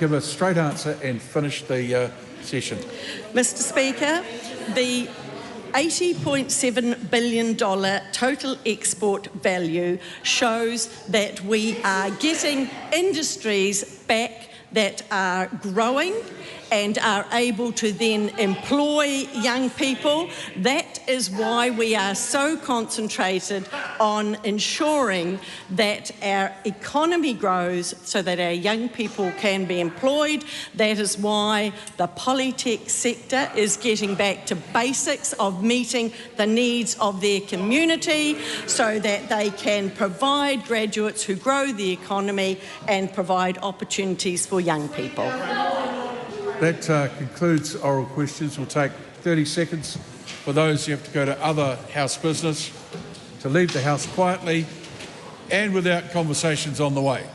give a straight answer and finish the session. Mr Speaker, the $80.7 billion total export value shows that we are getting industries back that are growing and are able to then employ young people. That is why we are so concentrated on ensuring that our economy grows so that our young people can be employed. That is why the polytech sector is getting back to basics of meeting the needs of their community so that they can provide graduates who grow the economy and provide opportunities for young people. That concludes oral questions. We'll take 30 seconds for those who have to go to other House business to leave the House quietly and without conversations on the way.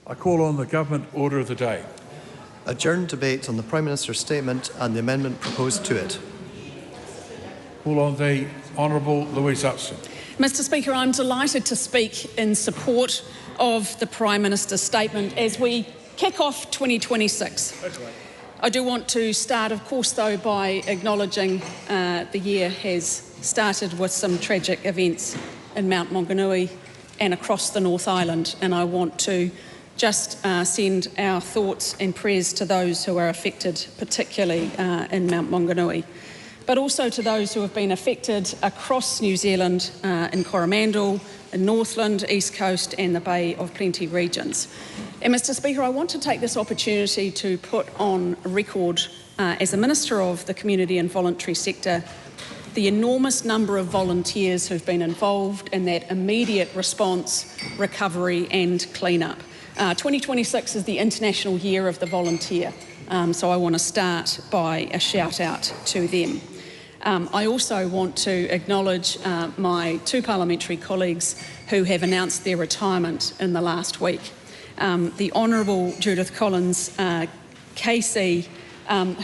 I call on the Government Order of the Day. Adjourn debate on the Prime Minister's statement and the amendment proposed to it. Call on the Honourable Louise Upston. Mr Speaker, I'm delighted to speak in support of the Prime Minister's statement as we kick off 2026. I do want to start, of course, though, by acknowledging the year has started with some tragic events in Mount Maunganui and across the North Island, and I want to just send our thoughts and prayers to those who are affected, particularly in Mount Maunganui, but also to those who have been affected across New Zealand, in Coromandel, in Northland, East Coast and the Bay of Plenty regions. And Mr Speaker, I want to take this opportunity to put on record, as a Minister of the Community and Voluntary Sector, the enormous number of volunteers who've been involved in that immediate response, recovery and clean-up. 2026 is the International Year of the Volunteer, so I want to start by a shout out to them. I also want to acknowledge my two parliamentary colleagues who have announced their retirement in the last week. The Honourable Judith Collins, KC,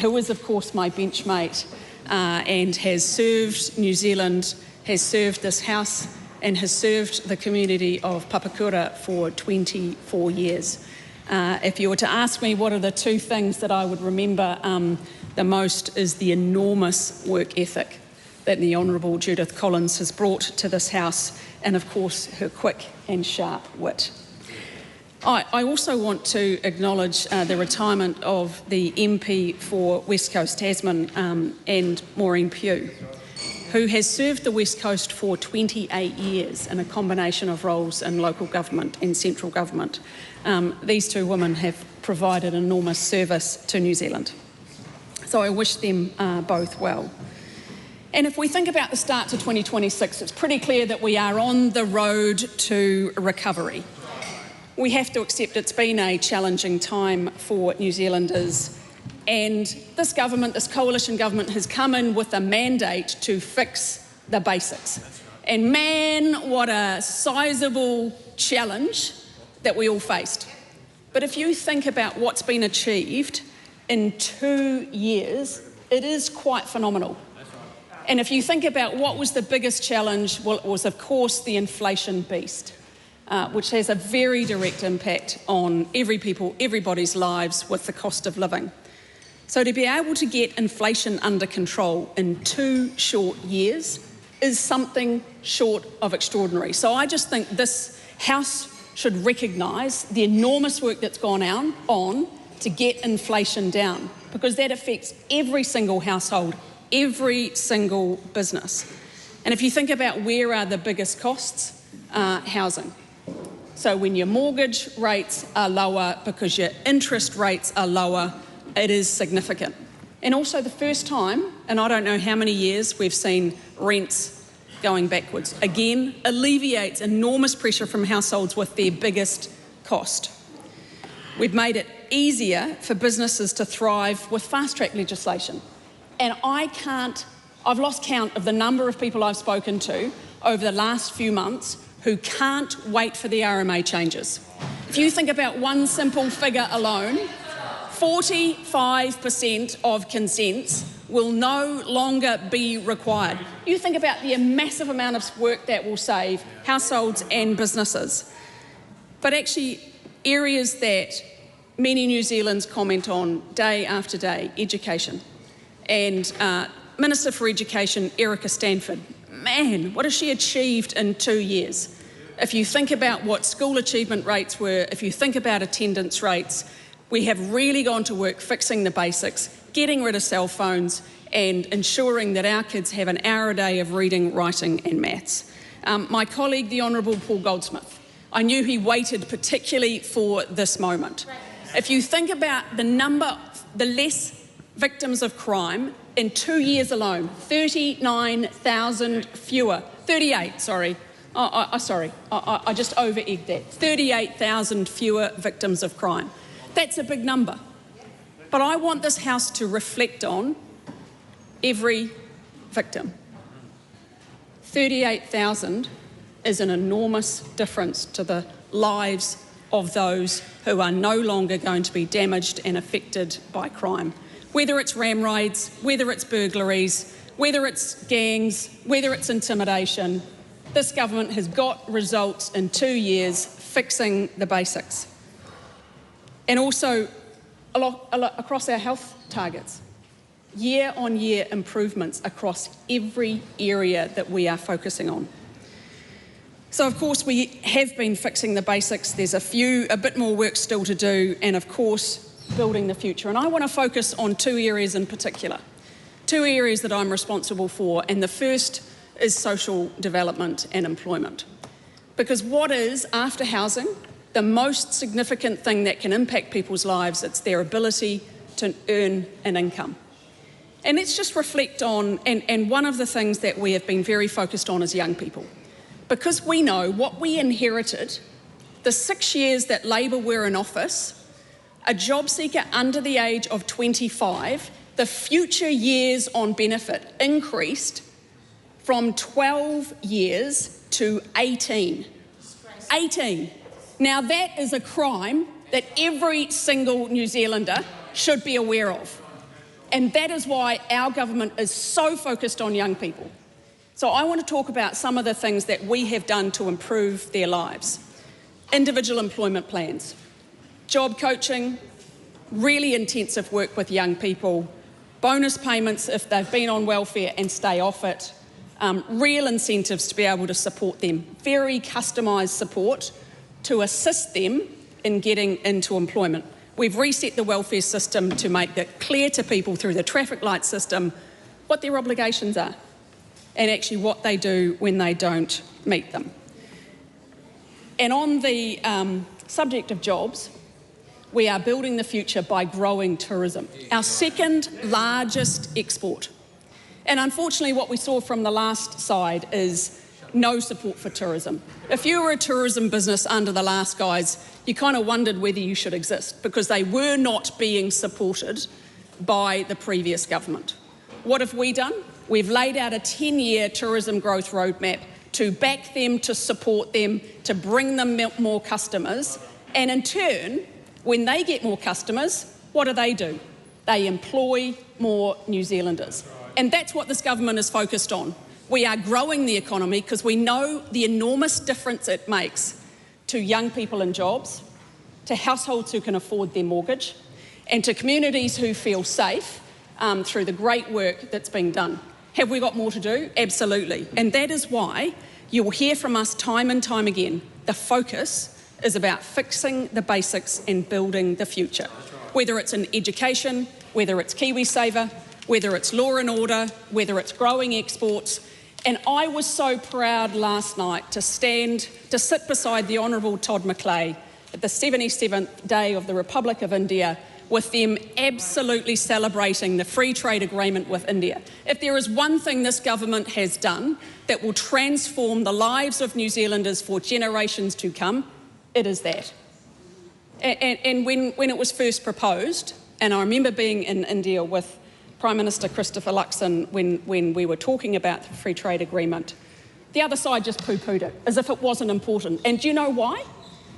who is of course my benchmate and has served New Zealand, has served this House and has served the community of Papakura for 24 years. If you were to ask me what are the two things that I would remember the most is the enormous work ethic that the Honourable Judith Collins has brought to this House and of course her quick and sharp wit. I also want to acknowledge the retirement of the MP for West Coast Tasman and Maureen Pugh, who has served the West Coast for 28 years in a combination of roles in local government and central government. These two women have provided enormous service to New Zealand. So I wish them both well. And if we think about the start to 2026, it's pretty clear that we are on the road to recovery. We have to accept it's been a challenging time for New Zealanders. And this government, this coalition government, has come in with a mandate to fix the basics. And man, what a sizable challenge that we all faced. But if you think about what's been achieved in 2 years, it is quite phenomenal. And if you think about what was the biggest challenge, well, it was, of course, the inflation beast, which has a very direct impact on everybody's lives with the cost of living. So to be able to get inflation under control in 2 short years is something short of extraordinary. So I just think this House should recognise the enormous work that's gone on to get inflation down, because that affects every single household, every single business. And if you think about where are the biggest costs, housing. So when your mortgage rates are lower because your interest rates are lower, it is significant. And also the first time, and I don't know how many years, we've seen rents going backwards. Again, alleviates enormous pressure from households with their biggest cost. We've made it easier for businesses to thrive with fast-track legislation. And I can't I've lost count of the number of people I've spoken to over the last few months who can't wait for the RMA changes. If you think about one simple figure alone, 45% of consents will no longer be required. You think about the massive amount of work that will save households and businesses. But actually, areas that many New Zealanders comment on day after day, education. And Minister for Education, Erica Stanford, man, what has she achieved in 2 years? If you think about what school achievement rates were, if you think about attendance rates, we have really gone to work fixing the basics, getting rid of cell phones and ensuring that our kids have an hour a day of reading, writing and maths. My colleague, the Honourable Paul Goldsmith, I knew he waited particularly for this moment. If you think about the less victims of crime in 2 years alone, 39,000 fewer, 38, sorry. I just over-egged that. 38,000 fewer victims of crime. That's a big number. But I want this House to reflect on every victim. 38,000 is an enormous difference to the lives of those who are no longer going to be damaged and affected by crime. Whether it's ram raids, whether it's burglaries, whether it's gangs, whether it's intimidation, this government has got results in 2 years fixing the basics. And also across our health targets, year-on-year improvements across every area that we are focusing on. So, of course, we have been fixing the basics. There's a bit more work still to do, and, of course, building the future. And I want to focus on 2 areas in particular, 2 areas that I'm responsible for, and the first is social development and employment. Because what is, after housing, the most significant thing that can impact people's lives? It's their ability to earn an income. And let's just reflect on, and one of the things that we have been very focused on is young people. Because we know what we inherited, the 6 years that Labor were in office, a job seeker under the age of 25, the future years on benefit increased from 12 years to 18. 18. Now that is a crime that every single New Zealander should be aware of. And that is why our government is so focused on young people. So I want to talk about some of the things that we have done to improve their lives. Individual employment plans, job coaching, really intensive work with young people, bonus payments if they've been on welfare and stay off it, real incentives to be able to support them, very customised support to assist them in getting into employment. We've reset the welfare system to make it clear to people through the traffic light system what their obligations are and actually what they do when they don't meet them. And on the subject of jobs, we are building the future by growing tourism, our second largest export. And unfortunately, what we saw from the last side is no support for tourism. If you were a tourism business under the last guys, you kind of wondered whether you should exist because they were not being supported by the previous government. What have we done? We've laid out a 10-year tourism growth roadmap to back them, to support them, to bring them more customers. And in turn, when they get more customers, what do? They employ more New Zealanders. And that's what this government is focused on. We are growing the economy because we know the enormous difference it makes to young people in jobs, to households who can afford their mortgage, and to communities who feel safe through the great work that's being done. Have we got more to do? Absolutely. And that is why you will hear from us time and time again. The focus is about fixing the basics and building the future. Whether it's in education, whether it's KiwiSaver, whether it's law and order, whether it's growing exports. And I was so proud last night to sit beside the Honourable Todd McClay at the 77th day of the Republic of India, with them absolutely celebrating the free trade agreement with India. If there is one thing this government has done that will transform the lives of New Zealanders for generations to come, it is that. And when it was first proposed, and I remember being in India with Prime Minister Christopher Luxon when we were talking about the free trade agreement, the other side just poo-pooed it as if it wasn't important. And do you know why?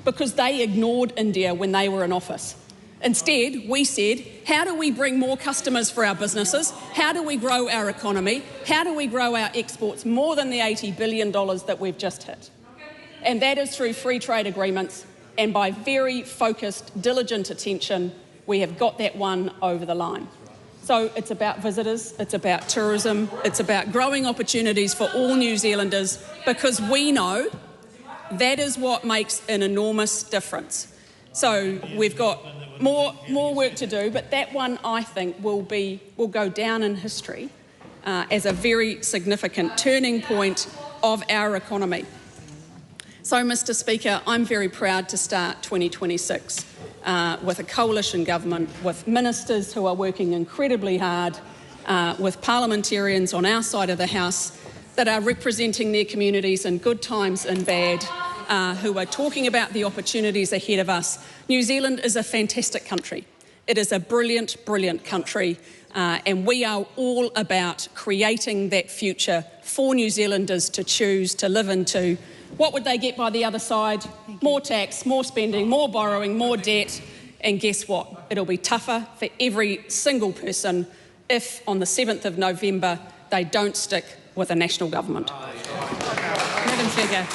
Because they ignored India when they were in office. Instead, we said, how do we bring more customers for our businesses? How do we grow our economy? How do we grow our exports more than the $80 billion that we've just hit? And that is through free trade agreements, and by very focused, diligent attention, we have got that one over the line. So it's about visitors, it's about tourism, it's about growing opportunities for all New Zealanders, because we know that is what makes an enormous difference. So we've got more work to do, but that one, I think, will go down in history as a very significant turning point of our economy. So, Mr. Speaker, I'm very proud to start 2026 with a coalition government, with ministers who are working incredibly hard, with parliamentarians on our side of the House that are representing their communities in good times and bad, who are talking about the opportunities ahead of us. New Zealand is a fantastic country. It is a brilliant, brilliant country, and we are all about creating that future for New Zealanders to choose to live into. What would they get by the other side? More tax, more spending, more borrowing, more debt. And guess what? It'll be tougher for every single person if on the 7th of November they don't stick with a national government. Madam Speaker.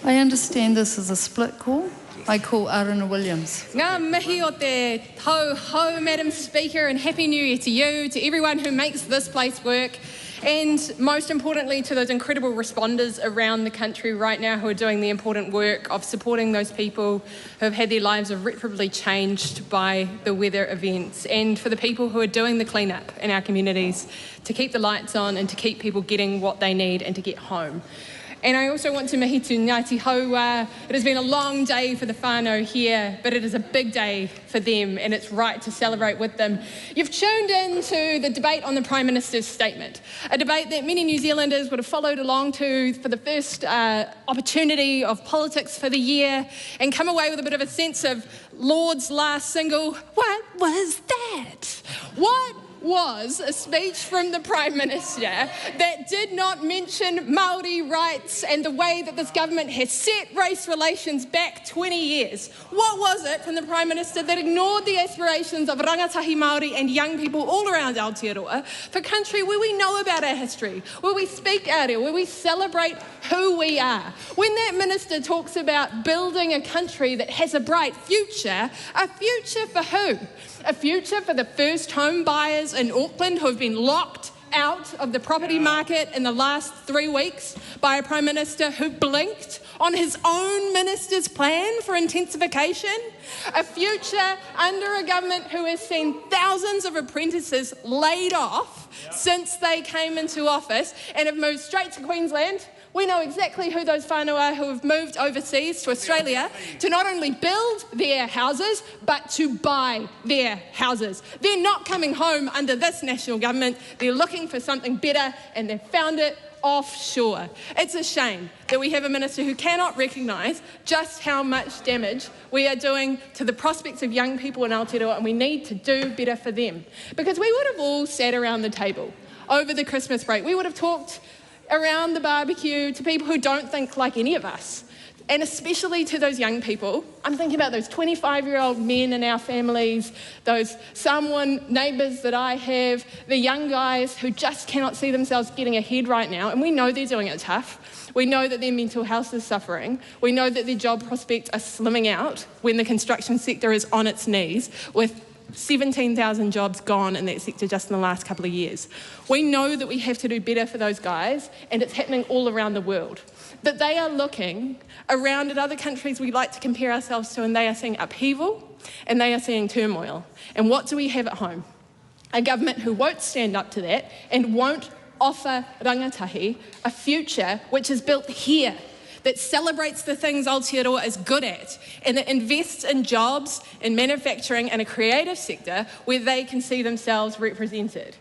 I understand this is a split call. I call Aruna Williams. Ngā mihi o te ho, Madam Speaker, and Happy New Year to you, to everyone who makes this place work, and most importantly to those incredible responders around the country right now who are doing the important work of supporting those people who have had their lives irreparably changed by the weather events, and for the people who are doing the clean-up in our communities to keep the lights on and to keep people getting what they need and to get home. And I also want to mihi to Ngāti Hauā. It has been a long day for the whānau here, but it is a big day for them, and it's right to celebrate with them. You've tuned in to the debate on the Prime Minister's statement, a debate that many New Zealanders would have followed along to for the first opportunity of politics for the year, and come away with a bit of a sense of Lord's last single, what was that? What was a speech from the Prime Minister that did not mention Māori rights and the way that this government has set race relations back 20 years. What was it from the Prime Minister that ignored the aspirations of rangatahi Māori and young people all around Aotearoa for country where we know about our history, where we speak Aotearoa, where we celebrate who we are? When that minister talks about building a country that has a bright future, a future for who? A future for the first home buyers in Auckland who have been locked out of the property market in the last 3 weeks by a Prime Minister who blinked on his own minister's plan for intensification. A future under a government who has seen thousands of apprentices laid off since they came into office and have moved straight to Queensland. We know exactly who those whānau are who have moved overseas to Australia to not only build their houses, but to buy their houses. They're not coming home under this national government. They're looking for something better, and they've found it offshore. It's a shame that we have a minister who cannot recognise just how much damage we are doing to the prospects of young people in Aotearoa, and we need to do better for them. Because we would have all sat around the table over the Christmas break. We would have talked around the barbecue to people who don't think like any of us, and especially to those young people. I'm thinking about those 25-year-old men in our families, those Samoan neighbours that I have, the young guys who just cannot see themselves getting ahead right now, and we know they're doing it tough. We know that their mental health is suffering. We know that their job prospects are slimming out when the construction sector is on its knees with 17,000 jobs gone in that sector just in the last couple of years. We know that we have to do better for those guys, and it's happening all around the world. That they are looking around at other countries we like to compare ourselves to, and they are seeing upheaval and they are seeing turmoil. And what do we have at home? A government who won't stand up to that and won't offer rangatahi a future which is built here, that celebrates the things Aotearoa is good at, and that invests in jobs, in manufacturing and a creative sector where they can see themselves represented.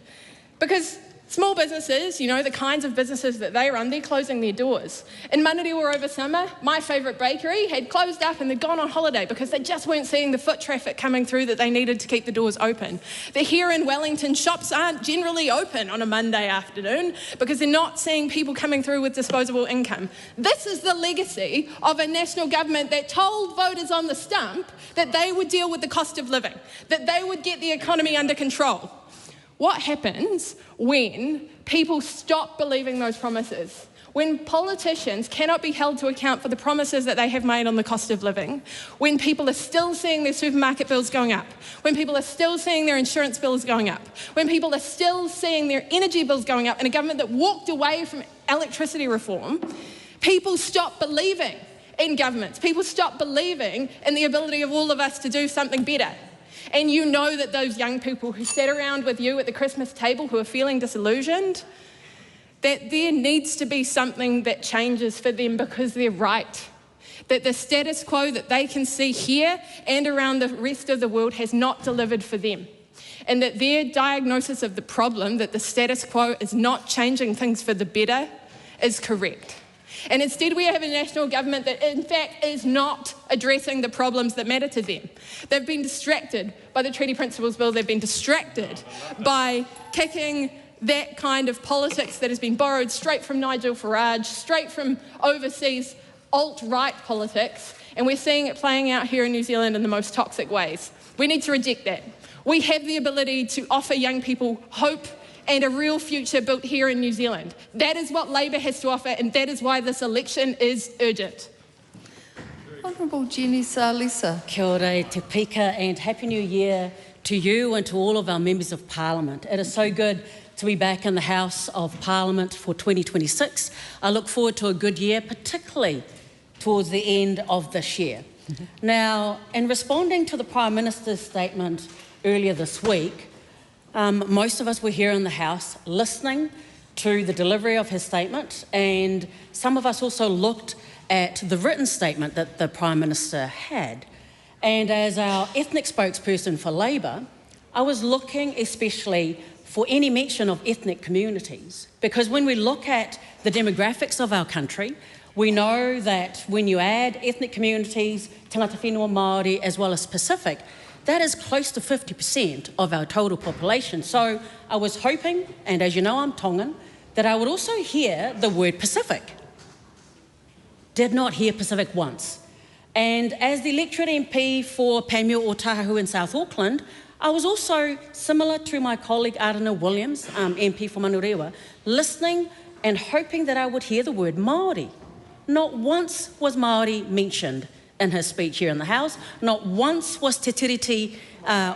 Because Small businesses, you know, the kinds of businesses that they run, they're closing their doors. In Manarewa over summer, my favourite bakery had closed up and they'd gone on holiday because they just weren't seeing the foot traffic coming through that they needed to keep the doors open. That here in Wellington, shops aren't generally open on a Monday afternoon because they're not seeing people coming through with disposable income. This is the legacy of a national government that told voters on the stump that they would deal with the cost of living, that they would get the economy under control. What happens when people stop believing those promises? When politicians cannot be held to account for the promises that they have made on the cost of living, when people are still seeing their supermarket bills going up, when people are still seeing their insurance bills going up, when people are still seeing their energy bills going up in a government that walked away from electricity reform, people stop believing in governments. People stop believing in the ability of all of us to do something better. And you know that those young people who sat around with you at the Christmas table who are feeling disillusioned, that there needs to be something that changes for them because they're right. That the status quo that they can see here and around the rest of the world has not delivered for them. And that their diagnosis of the problem, that the status quo is not changing things for the better, is correct. And instead we have a national government that in fact is not addressing the problems that matter to them. They've been distracted by the Treaty Principles Bill, they've been distracted by kicking that kind of politics that has been borrowed straight from Nigel Farage, straight from overseas alt-right politics, and we're seeing it playing out here in New Zealand in the most toxic ways. We need to reject that. We have the ability to offer young people hope and a real future built here in New Zealand. That is what Labour has to offer, and that is why this election is urgent. Honourable Jenny Salisa. Kia ora te pika, and Happy New Year to you and to all of our members of Parliament. It is so good to be back in the House of Parliament for 2026. I look forward to a good year, particularly towards the end of this year. Now, in responding to the Prime Minister's statement earlier this week, most of us were here in the House listening to the delivery of his statement, and some of us also looked at the written statement that the Prime Minister had. And as our ethnic spokesperson for Labour, I was looking especially for any mention of ethnic communities, because when we look at the demographics of our country, we know that when you add ethnic communities, tangata whenua Māori as well as Pacific, that is close to 50% of our total population. So I was hoping, and as you know I'm Tongan, that I would also hear the word Pacific. Did not hear Pacific once. And as the electorate MP for Panmure Ōtautahi in South Auckland, I was also, similar to my colleague Arana Williams, MP for Manarewa, listening and hoping that I would hear the word Māori. Not once was Māori mentioned in his speech here in the House. Not once was Te Tiriti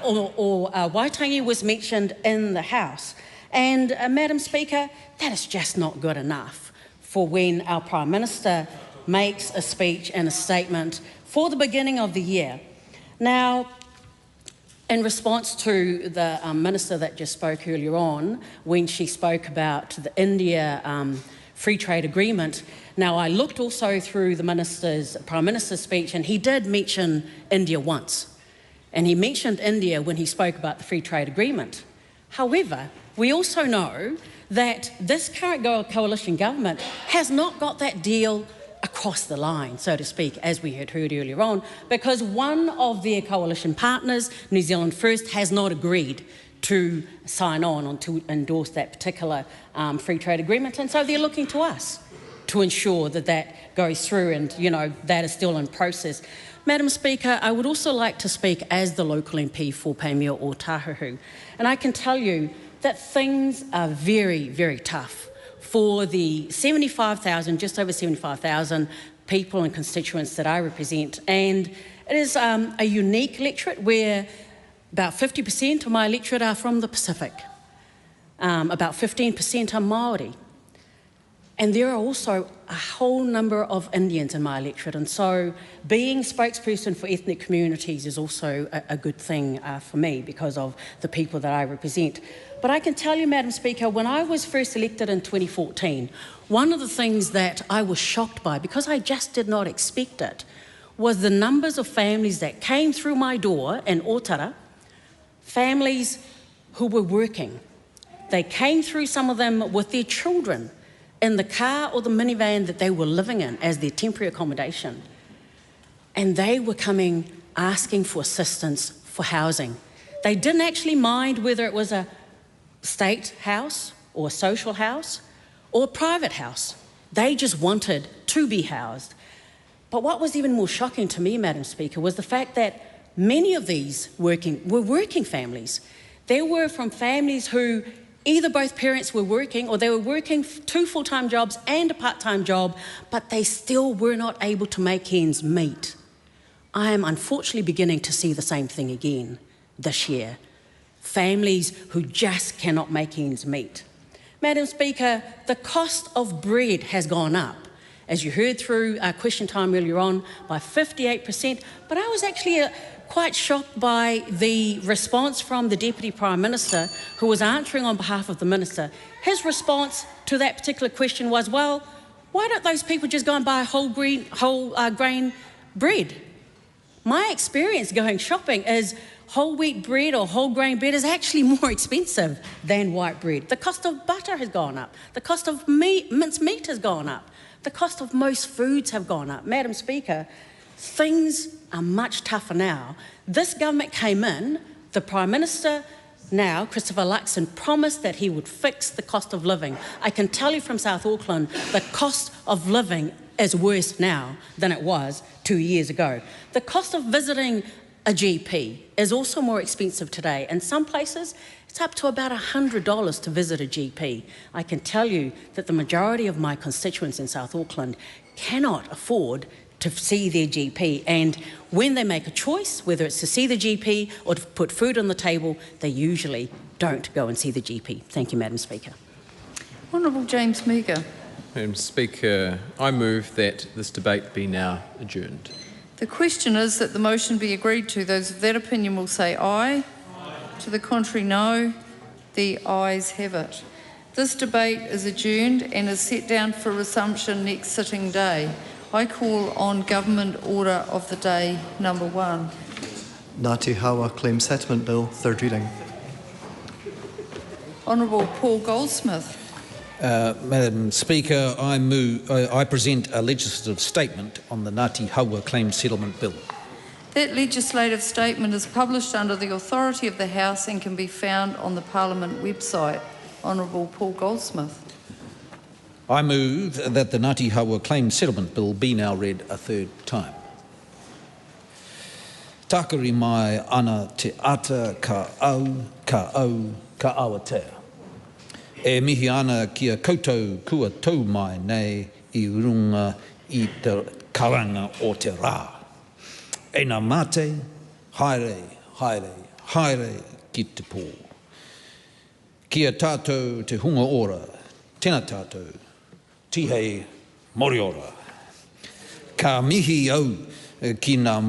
or Waitangi was mentioned in the House. And Madam Speaker, that is just not good enough for when our Prime Minister makes a speech and a statement for the beginning of the year. Now, in response to the Minister that just spoke earlier on, when she spoke about the India free trade agreement, now I looked also through the Prime Minister's speech, and he did mention India once. And he mentioned India when he spoke about the free trade agreement. However, we also know that this current coalition government has not got that deal across the line, so to speak, as we had heard earlier on, because one of their coalition partners, New Zealand First, has not agreed to sign on or to endorse that particular free trade agreement, and so they're looking to us to ensure that that goes through, and you know that is still in process. Madam Speaker, I would also like to speak as the local MP for Panmure Ōtautahi, and I can tell you that things are very, very tough for the 75,000, just over 75,000 people and constituents that I represent. And it is a unique electorate where about 50% of my electorate are from the Pacific. About 15% are Māori. And there are also a whole number of Indians in my electorate. And so being spokesperson for ethnic communities is also a good thing for me because of the people that I represent. But I can tell you, Madam Speaker, when I was first elected in 2014, one of the things that I was shocked by, because I just did not expect it, was the numbers of families that came through my door in Otara, families who were working, They came through, some of them with their children, in the car or the minivan that they were living in as their temporary accommodation. And they were coming asking for assistance for housing. They didn't actually mind whether it was a state house or a social house or a private house. They just wanted to be housed. But what was even more shocking to me, Madam Speaker, was the fact that many of these were working families. They were from families who either both parents were working or they were working 2 full-time jobs and a part-time job, but they still were not able to make ends meet. I am unfortunately beginning to see the same thing again this year. Families who just cannot make ends meet. Madam Speaker, the cost of bread has gone up, as you heard through our question time earlier on, by 58%, but I was actually quite shocked by the response from the Deputy Prime Minister, who was answering on behalf of the Minister. His response to that particular question was, well, why don't those people just go and buy whole grain bread? My experience going shopping is whole wheat bread or whole grain bread is actually more expensive than white bread. The cost of butter has gone up. The cost of minced meat has gone up. The cost of most foods have gone up. Madam Speaker, things are much tougher now. This government came in, the Prime Minister now, Christopher Luxon, promised that he would fix the cost of living. I can tell you from South Auckland, the cost of living is worse now than it was 2 years ago. The cost of visiting a GP is also more expensive today. In some places, it's up to about $100 to visit a GP. I can tell you that the majority of my constituents in South Auckland cannot afford to see their GP, and when they make a choice, whether it's to see the GP or to put food on the table, they usually don't go and see the GP. Thank you, Madam Speaker. Honourable James Meager. Madam Speaker, I move that this debate be now adjourned. The question is that the motion be agreed to. Those of that opinion will say aye. To the contrary, no. The ayes have it. This debate is adjourned and is set down for resumption next sitting day. I call on Government Order of the Day number 1. Ngāti Hawa Claim Settlement Bill, third reading. Honourable Paul Goldsmith. Madam Speaker, I present a legislative statement on the Ngāti Hawa Claim Settlement Bill. That legislative statement is published under the authority of the House and can be found on the Parliament website. Honourable Paul Goldsmith. I move that the Ngāti Hawa Claim Settlement Bill be now read a third time. Takari mai ana te ata ka au, ka awatea. E mihi ana kia koutou kua tau mai nei I runga I te karanga o te rā. E nā mate, haere, haere, haere ki te pō. Kia tātou te hunga ora, tēnā tātou, tihei moriora. Ka mihi au ki nā